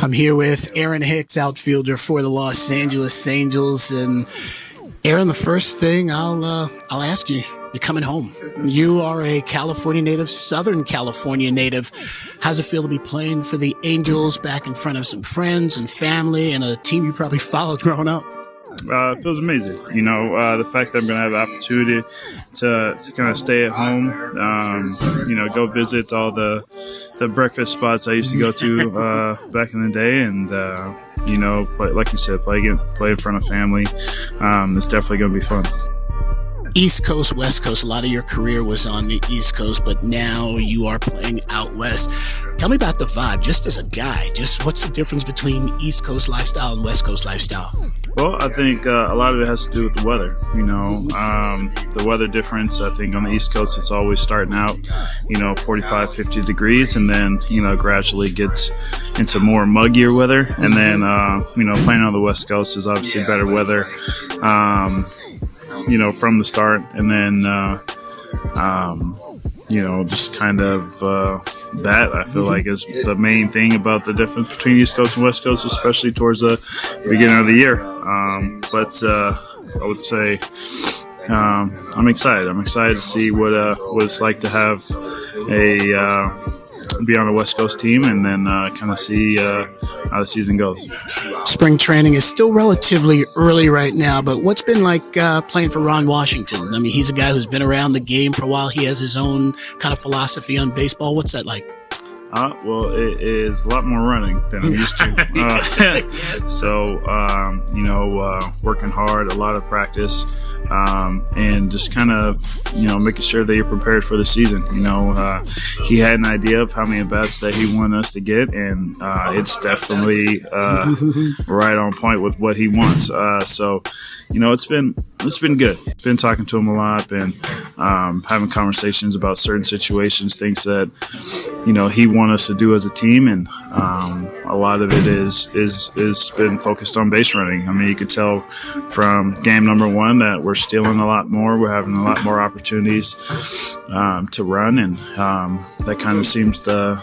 I'm here with Aaron Hicks, outfielder for the Los Angeles Angels. And Aaron, the first thing I'll ask you, you're coming home. You are a California native, Southern California native. How's it feel to be playing for the Angels back in front of some friends and family and a team you probably followed growing up? It feels amazing. The fact that I'm going to have the opportunity to kind of stay at home, go visit all the breakfast spots I used to go to back in the day, and play, like you said, play in front of family. It's definitely going to be fun. East Coast, West Coast, a lot of your career was on the East Coast, but now you are playing out West. Tell me about the vibe, just as a guy. Just what's the difference between East Coast lifestyle and West Coast lifestyle? Well, I think a lot of it has to do with the weather. The weather difference, I think on the East Coast, it's always starting out, 45, 50 degrees, and then, gradually gets into more muggier weather. And then, playing on the West Coast is obviously better weather, from the start. And then, just kind of that I feel like is the main thing about the difference between East Coast and West Coast, especially towards the beginning of the year. But I would say I'm excited. I'm excited to see what it's like to have be on a West Coast team, and then kind of see how the season goes. Spring training is still relatively early right now, but what's been like playing for Ron Washington? I mean, he's a guy who's been around the game for a while. He has his own kind of philosophy on baseball. What's that like? Well, it is a lot more running than I'm used to. Yes. So, working hard, a lot of practice, and just kind of, making sure that you're prepared for the season. He had an idea of how many bats that he wanted us to get, and it's definitely right on point with what he wants. So, it's been good. Been talking to him a lot, and having conversations about certain situations, things that, he wants us to do as a team, and a lot of it is been focused on base running. I mean, you could tell from game number one that we're stealing a lot more. We're having a lot more opportunities to run, and that kind of seems to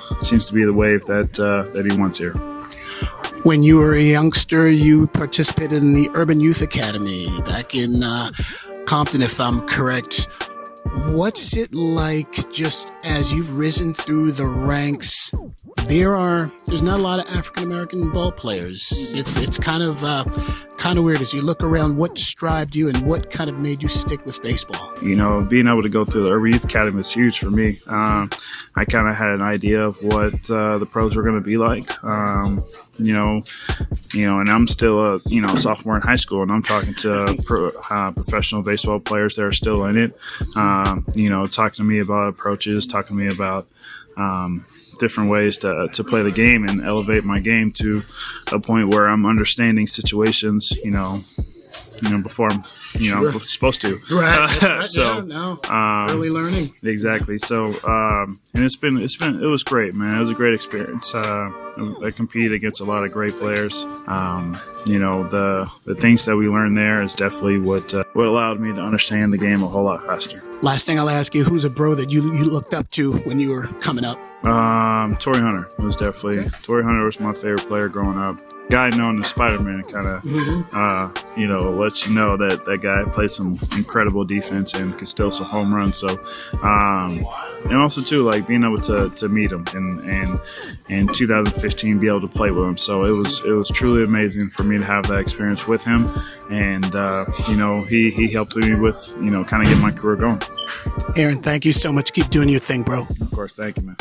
be the wave that he wants here. When you were a youngster, you participated in the Urban Youth Academy back in Compton, if I'm correct. What's it like just as you've risen through the ranks? There's not a lot of African-American ball players. It's kind of weird as you look around. What strived you and what kind of made you stick with baseball? Being able to go through the Urban Youth Academy was huge for me. I kind of had an idea of what the pros were going to be like. And I'm still a sophomore in high school, and I'm talking to professional baseball players that are still in it. Talking to me about approaches, talking to me about different ways to play the game and elevate my game to a point where I'm understanding situations, before I'm, Sure. supposed to. Right. So, early learning. Exactly. So, and it was great, man. It was a great experience. I competed against a lot of great players. The things that we learned there is definitely what allowed me to understand the game a whole lot faster. Last thing I'll ask you, who's a bro that you looked up to when you were coming up? Torii Hunter was definitely. Torii Hunter was my favorite player growing up. Guy known as Spider-Man kind of, lets you know that guy plays some incredible defense and can steal some home runs. So, and also too, like being able to meet him and in 2015 be able to play with him. So it was truly amazing for me to have that experience with him. And, he helped me with, kind of get my career going. Aaron, thank you so much. Keep doing your thing, bro. Of course. Thank you, man.